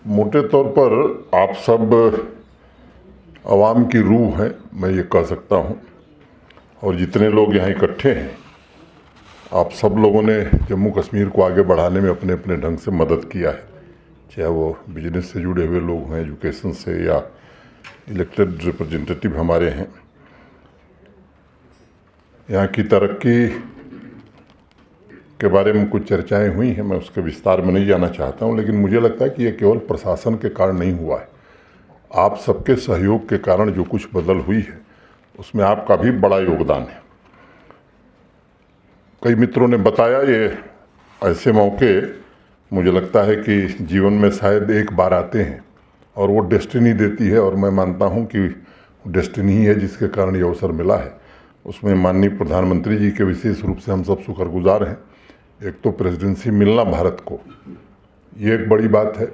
मोटे तौर पर आप सब आवाम की रूह हैं, मैं ये कह सकता हूँ। और जितने लोग यहाँ इकट्ठे हैं, आप सब लोगों ने जम्मू कश्मीर को आगे बढ़ाने में अपने अपने ढंग से मदद किया है, चाहे वो बिजनेस से जुड़े हुए लोग हैं, एजुकेशन से, या इलेक्टेड रिप्रेजेंटेटिव हमारे हैं। यहाँ की तरक्की के बारे में कुछ चर्चाएं हुई हैं, मैं उसके विस्तार में नहीं जाना चाहता हूं, लेकिन मुझे लगता है कि ये केवल प्रशासन के कारण नहीं हुआ है। आप सबके सहयोग के कारण जो कुछ बदल हुई है उसमें आपका भी बड़ा योगदान है। कई मित्रों ने बताया, ये ऐसे मौके मुझे लगता है कि जीवन में शायद एक बार आते हैं और वो डेस्टिनी देती है, और मैं मानता हूँ कि डेस्टिनी ही है जिसके कारण ये अवसर मिला है। उसमें माननीय प्रधानमंत्री जी के विशेष रूप से हम सब शुक्रगुजार हैं। एक तो प्रेसिडेंसी मिलना भारत को, ये एक बड़ी बात है।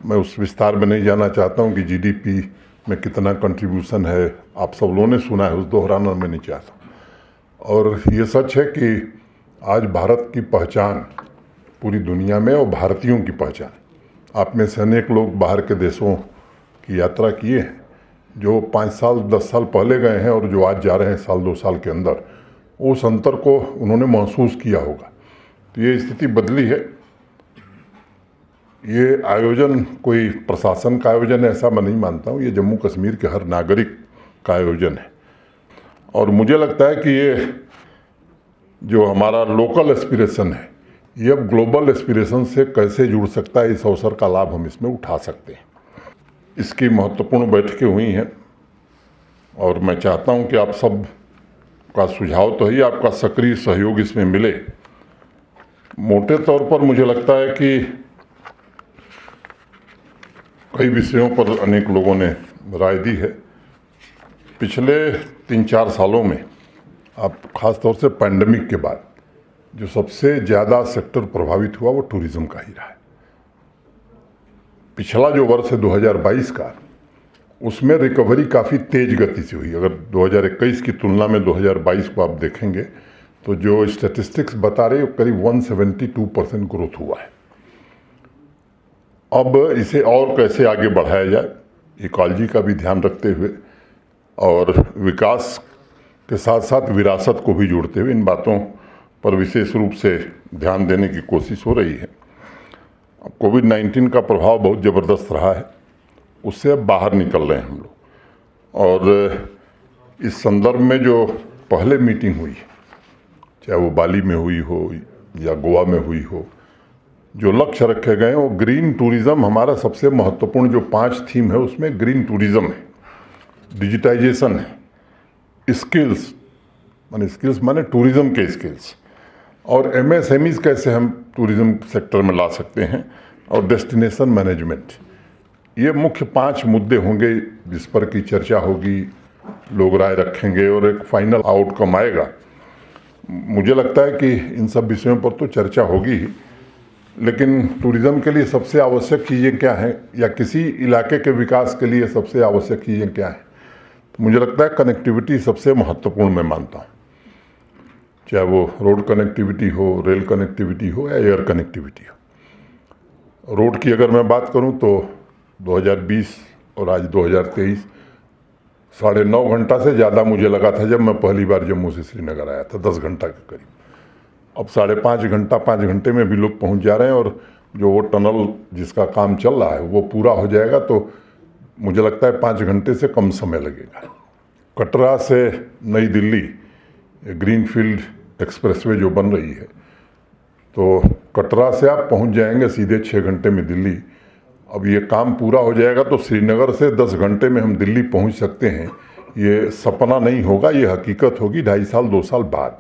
मैं उस विस्तार में नहीं जाना चाहता हूँ कि जीडीपी में कितना कंट्रीब्यूशन है, आप सब लोगों ने सुना है, उस दोहराना मैं नहीं चाहता। और ये सच है कि आज भारत की पहचान पूरी दुनिया में, और भारतीयों की पहचान, आप में से अनेक लोग बाहर के देशों की यात्रा किए हैं, जो 5 साल 10 साल पहले गए हैं और जो आज जा रहे हैं साल 2 साल के अंदर, उस अंतर को उन्होंने महसूस किया होगा। तो ये स्थिति बदली है। ये आयोजन कोई प्रशासन का आयोजन है ऐसा मैं नहीं मानता हूँ, ये जम्मू कश्मीर के हर नागरिक का आयोजन है। और मुझे लगता है कि ये जो हमारा लोकल एस्पिरेशन है, ये अब ग्लोबल एस्पिरेशन से कैसे जुड़ सकता है, इस अवसर का लाभ हम इसमें उठा सकते हैं। इसकी महत्वपूर्ण बैठकें हुई हैं और मैं चाहता हूं कि आप सब का सुझाव तो ही, आपका सक्रिय सहयोग इसमें मिले। मोटे तौर पर मुझे लगता है कि कई विषयों पर अनेक लोगों ने राय दी है। पिछले 3-4 सालों में, आप खास तौर से पैंडेमिक के बाद, जो सबसे ज़्यादा सेक्टर प्रभावित हुआ वो टूरिज़्म का ही रहा है। पिछला जो वर्ष है 2022 का, उसमें रिकवरी काफ़ी तेज गति से हुई। अगर 2021 की तुलना में 2022 को आप देखेंगे तो जो स्टैटिस्टिक्स बता रहे हैं करीब 172% ग्रोथ हुआ है। अब इसे और कैसे आगे बढ़ाया जाए, इकोलॉजी का भी ध्यान रखते हुए और विकास के साथ साथ विरासत को भी जोड़ते हुए, इन बातों पर विशेष रूप से ध्यान देने की कोशिश हो रही है। अब कोविड-19 का प्रभाव बहुत ज़बरदस्त रहा है, उससे अब बाहर निकल रहे हैं हम लोग। और इस संदर्भ में जो पहले मीटिंग हुई, चाहे वो बाली में हुई हो या गोवा में हुई हो, जो लक्ष्य रखे गए हैं वो ग्रीन टूरिज़्म, हमारा सबसे महत्वपूर्ण जो 5 थीम है उसमें ग्रीन टूरिज़्म है, डिजिटाइजेशन है, स्किल्स माने टूरिज़्म के स्किल्स, और एमएसएमईज़ कैसे हम टूरिज़्म सेक्टर में ला सकते हैं, और डेस्टिनेशन मैनेजमेंट। ये मुख्य 5 मुद्दे होंगे जिस पर की चर्चा होगी, लोग राय रखेंगे और एक फाइनल आउटकम आएगा। मुझे लगता है कि इन सब विषयों पर तो चर्चा होगी ही, लेकिन टूरिज़्म के लिए सबसे आवश्यक चीज़ें क्या हैं, या किसी इलाके के विकास के लिए सबसे आवश्यक चीज़ें क्या हैं, तो मुझे लगता है कनेक्टिविटी सबसे महत्वपूर्ण मैं मानता हूँ। चाहे वो रोड कनेक्टिविटी हो, रेल कनेक्टिविटी हो या एयर कनेक्टिविटी हो। रोड की अगर मैं बात करूं तो 2020 और आज 2023, 9.5 घंटा से ज़्यादा मुझे लगा था जब मैं पहली बार जम्मू से श्रीनगर आया था, 10 घंटा के करीब। अब 5.5 घंटा, 5 घंटे में भी लोग पहुंच जा रहे हैं, और जो वो टनल जिसका काम चल रहा है वो पूरा हो जाएगा तो मुझे लगता है 5 घंटे से कम समय लगेगा। कटरा से नई दिल्ली ग्रीनफील्ड एक्सप्रेसवे जो बन रही है, तो कटरा से आप पहुंच जाएंगे सीधे 6 घंटे में दिल्ली। अब ये काम पूरा हो जाएगा तो श्रीनगर से 10 घंटे में हम दिल्ली पहुंच सकते हैं। ये सपना नहीं होगा, ये हकीकत होगी 2.5 साल 2 साल बाद।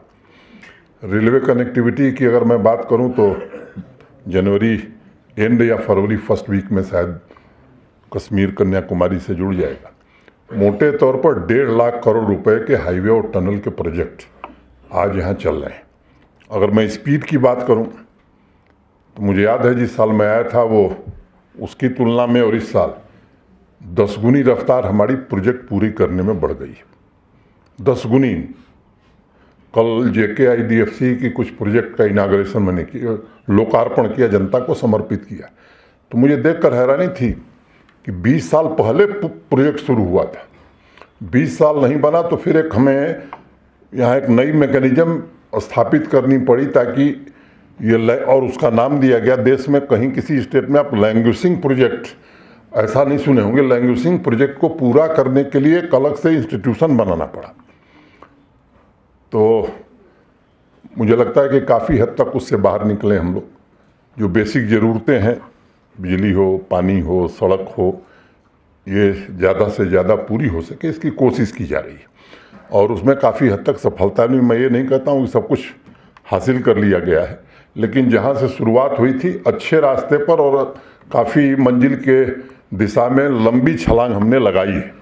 रेलवे कनेक्टिविटी की अगर मैं बात करूं तो जनवरी एंड या फरवरी फर्स्ट वीक में शायद कश्मीर कन्याकुमारी से जुड़ जाएगा। मोटे तौर पर 1.5 लाख करोड़ रुपए के हाईवे और टनल के प्रोजेक्ट आज यहाँ चल रहे हैं। अगर मैं स्पीड की बात करूं तो मुझे याद है जिस साल मैं आया था, वो उसकी तुलना में और इस साल 10 गुनी रफ्तार हमारी प्रोजेक्ट पूरी करने में बढ़ गई है। 10 गुनी। कल JKIDFC की कुछ प्रोजेक्ट का इनाग्रेशन मैंने किया, लोकार्पण किया, जनता को समर्पित किया। तो मुझे देखकर हैरानी थी कि 20 साल पहले प्रोजेक्ट शुरू हुआ था, 20 साल नहीं बना, तो फिर एक हमें यहाँ एक नई मैकेनिज्म स्थापित करनी पड़ी ताकि ये, और उसका नाम दिया गया, देश में कहीं किसी स्टेट में आप लैंग्वेजिंग प्रोजेक्ट ऐसा नहीं सुने होंगे, लैंग्वेजिंग प्रोजेक्ट को पूरा करने के लिए एक अलग से इंस्टीट्यूशन बनाना पड़ा। तो मुझे लगता है कि काफ़ी हद तक उससे बाहर निकले हम लोग। जो बेसिक ज़रूरतें हैं, बिजली हो, पानी हो, सड़क हो, ये ज़्यादा से ज़्यादा पूरी हो सके इसकी कोशिश की जा रही है और उसमें काफ़ी हद तक सफलता भी, मैं ये नहीं कहता हूँ कि सब कुछ हासिल कर लिया गया है, लेकिन जहाँ से शुरुआत हुई थी अच्छे रास्ते पर और काफ़ी मंजिल के दिशा में लंबी छलांग हमने लगाई है।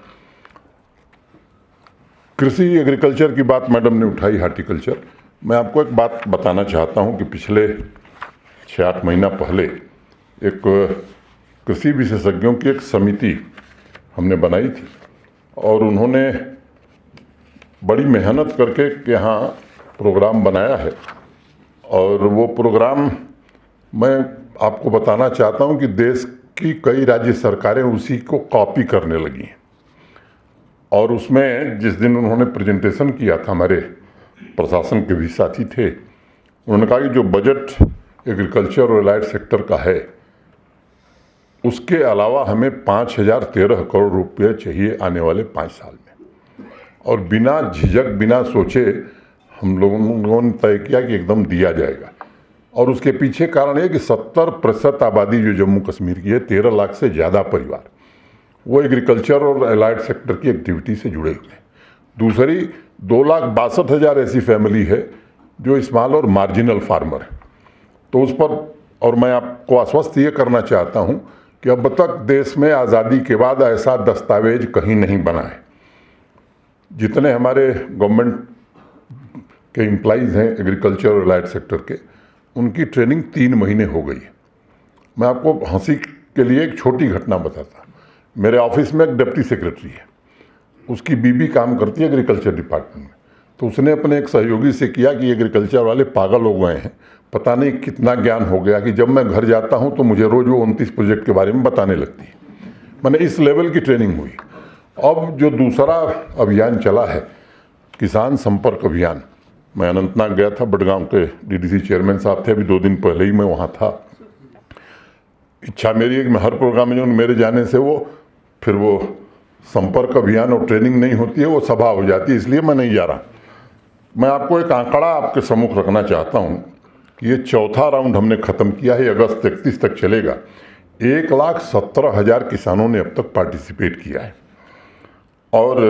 कृषि एग्रीकल्चर की बात मैडम ने उठाई, हार्टिकल्चर। मैं आपको एक बात बताना चाहता हूँ कि पिछले 6-8 महीना पहले एक कृषि विशेषज्ञों की एक समिति हमने बनाई थी और उन्होंने बड़ी मेहनत करके यहाँ प्रोग्राम बनाया है और वो प्रोग्राम मैं आपको बताना चाहता हूँ कि देश की कई राज्य सरकारें उसी को कॉपी करने लगी हैं। और उसमें जिस दिन उन्होंने प्रेजेंटेशन किया था, हमारे प्रशासन के भी साथी थे, उन्होंने कहा कि जो बजट एग्रीकल्चर और एलाइड सेक्टर का है उसके अलावा हमें 5013 करोड़ रुपये चाहिए आने वाले 5 साल में। और बिना झिझक, बिना सोचे हम लोगों ने तय किया कि एकदम दिया जाएगा। और उसके पीछे कारण ये कि 70% आबादी जो जम्मू कश्मीर की है, 13 लाख से ज़्यादा परिवार, वो एग्रीकल्चर और एलाइड सेक्टर की एक्टिविटी से जुड़े हुए हैं। दूसरी 2,62,000 ऐसी फैमिली है जो स्मॉल और मार्जिनल फार्मर है। तो उस पर, और मैं आपको आश्वस्त ये करना चाहता हूँ कि अब तक देश में आज़ादी के बाद ऐसा दस्तावेज कहीं नहीं बना है। जितने हमारे गवर्नमेंट के एम्प्लॉइज़ हैं एग्रीकल्चर और एलाइड सेक्टर के, उनकी ट्रेनिंग 3 महीने हो गई है। मैं आपको हंसी के लिए एक छोटी घटना बताता हूँ। मेरे ऑफिस में एक डिप्टी सेक्रेटरी है, उसकी बीबी काम करती है एग्रीकल्चर डिपार्टमेंट में। तो उसने अपने एक सहयोगी से किया कि एग्रीकल्चर वाले पागल हो गए हैं, पता नहीं कितना ज्ञान हो गया कि जब मैं घर जाता हूं तो मुझे रोज़ वो 29 प्रोजेक्ट के बारे में बताने लगती है। मैंने इस लेवल की ट्रेनिंग हुई। अब जो दूसरा अभियान चला है, किसान संपर्क अभियान, मैं अनंतनाग गया था, बडगांव के डीडीसी चेयरमैन साहब थे, अभी 2 दिन पहले ही मैं वहाँ था। इच्छा मेरी है कि मैं हर प्रोग्राम में जो मेरे जाने से फिर वो संपर्क अभियान और ट्रेनिंग नहीं होती है, वो सभा हो जाती है, इसलिए मैं नहीं जा रहा। मैं आपको एक आंकड़ा आपके सम्मुख रखना चाहता हूँ कि ये 4था राउंड हमने ख़त्म किया है, अगस्त 31 तक चलेगा। 1,17,000 किसानों ने अब तक पार्टिसिपेट किया है और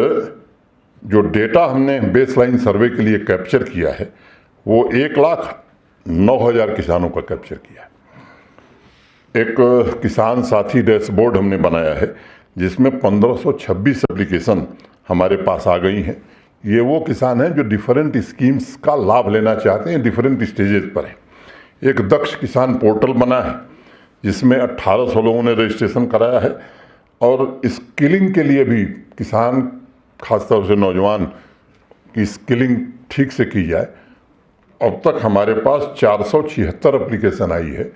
जो डेटा हमने बेसलाइन सर्वे के लिए कैप्चर किया है वो 1,09,000 किसानों का कैप्चर किया है। एक किसान साथी डैशबोर्ड हमने बनाया है जिसमें 1526 एप्लीकेशन हमारे पास आ गई हैं। ये वो किसान हैं जो डिफरेंट स्कीम्स का लाभ लेना चाहते हैं, डिफरेंट स्टेजेस पर हैं। एक दक्ष किसान पोर्टल बना है जिसमें 1800 लोगों ने रजिस्ट्रेशन कराया है और स्किलिंग के लिए भी किसान, खासतौर से नौजवान की स्किलिंग ठीक से की जाए। अब तक हमारे पास 476 एप्लीकेशन आई है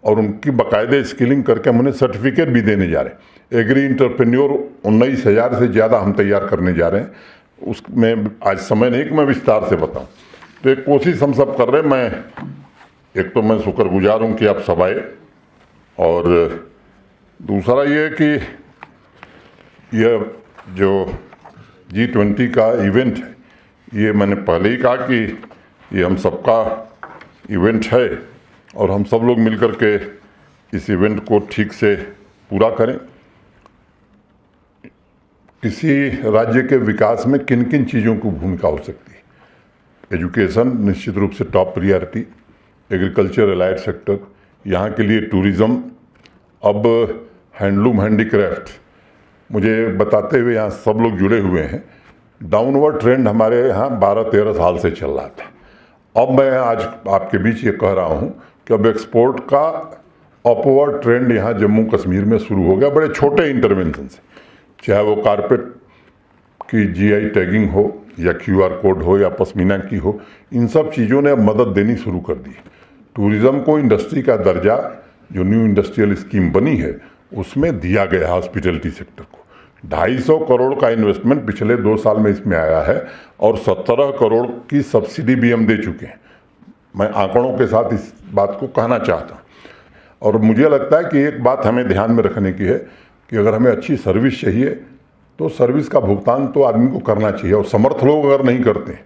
और उनकी बाकायदे स्किलिंग करके हम उन्हें सर्टिफिकेट भी देने जा रहे हैं। एग्री इंटरप्रेन्योर 19,000 से ज़्यादा हम तैयार करने जा रहे हैं। उसमें आज समय नहीं कि मैं विस्तार से बताऊं। तो एक कोशिश हम सब कर रहे हैं। एक तो मैं शुक्रगुजार हूं कि आप सब आए और दूसरा ये कि यह जो G20 का इवेंट है, ये मैंने पहले ही कहा कि ये हम सबका इवेंट है और हम सब लोग मिलकर के इस इवेंट को ठीक से पूरा करें। किसी राज्य के विकास में किन किन चीज़ों की भूमिका हो सकती है? एजुकेशन निश्चित रूप से top priority, agriculture, allied sector, यहाँ के लिए टूरिज़्म, अब हैंडलूम, हैंडीक्राफ्ट। मुझे बताते हुए यहाँ सब लोग जुड़े हुए हैं, डाउनवर्ड ट्रेंड हमारे यहाँ 12-13 साल से चल रहा था। अब मैं आज आपके बीच ये कह रहा हूँ कि अब एक्सपोर्ट का अपवर्ड ट्रेंड यहाँ जम्मू कश्मीर में शुरू हो गया, बड़े छोटे इंटरवेंशन से। चाहे वो कारपेट की GI टैगिंग हो या QR कोड हो या पश्मीना की हो, इन सब चीज़ों ने अब मदद देनी शुरू कर दी। टूरिज़्म को इंडस्ट्री का दर्जा जो न्यू इंडस्ट्रियल स्कीम बनी है उसमें दिया गया हॉस्पिटैलिटी सेक्टर को। 250 करोड़ का इन्वेस्टमेंट पिछले 2 साल में इसमें आया है और 17 करोड़ की सब्सिडी भी हम दे चुके हैं। मैं आंकड़ों के साथ इस बात को कहना चाहता हूँ। और मुझे लगता है कि एक बात हमें ध्यान में रखने की है कि अगर हमें अच्छी सर्विस चाहिए तो सर्विस का भुगतान तो आदमी को करना चाहिए, और समर्थ लोग अगर नहीं करते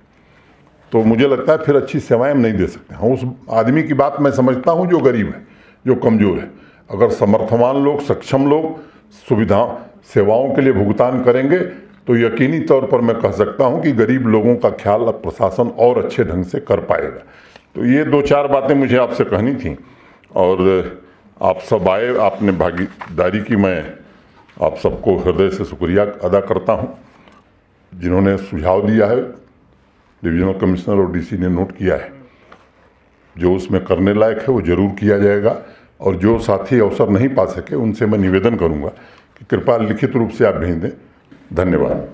तो मुझे लगता है फिर अच्छी सेवाएं हम नहीं दे सकते। हाँ, उस आदमी की बात मैं समझता हूँ जो गरीब है, जो कमज़ोर है। अगर समर्थवान लोग, सक्षम लोग सुविधा सेवाओं के लिए भुगतान करेंगे तो यकीनी तौर पर मैं कह सकता हूँ कि गरीब लोगों का ख्याल अब प्रशासन और अच्छे ढंग से कर पाएगा। तो ये 2-4 बातें मुझे आपसे कहनी थी, और आप सब आए, आपने भागीदारी की, मैं आप सबको हृदय से शुक्रिया अदा करता हूँ। जिन्होंने सुझाव दिया है, डिविजनल कमिश्नर और डीसी ने नोट किया है, जो उसमें करने लायक है वो ज़रूर किया जाएगा। और जो साथी अवसर नहीं पा सके उनसे मैं निवेदन करूँगा कि कृपया लिखित रूप से आप भेज दें। धन्यवाद।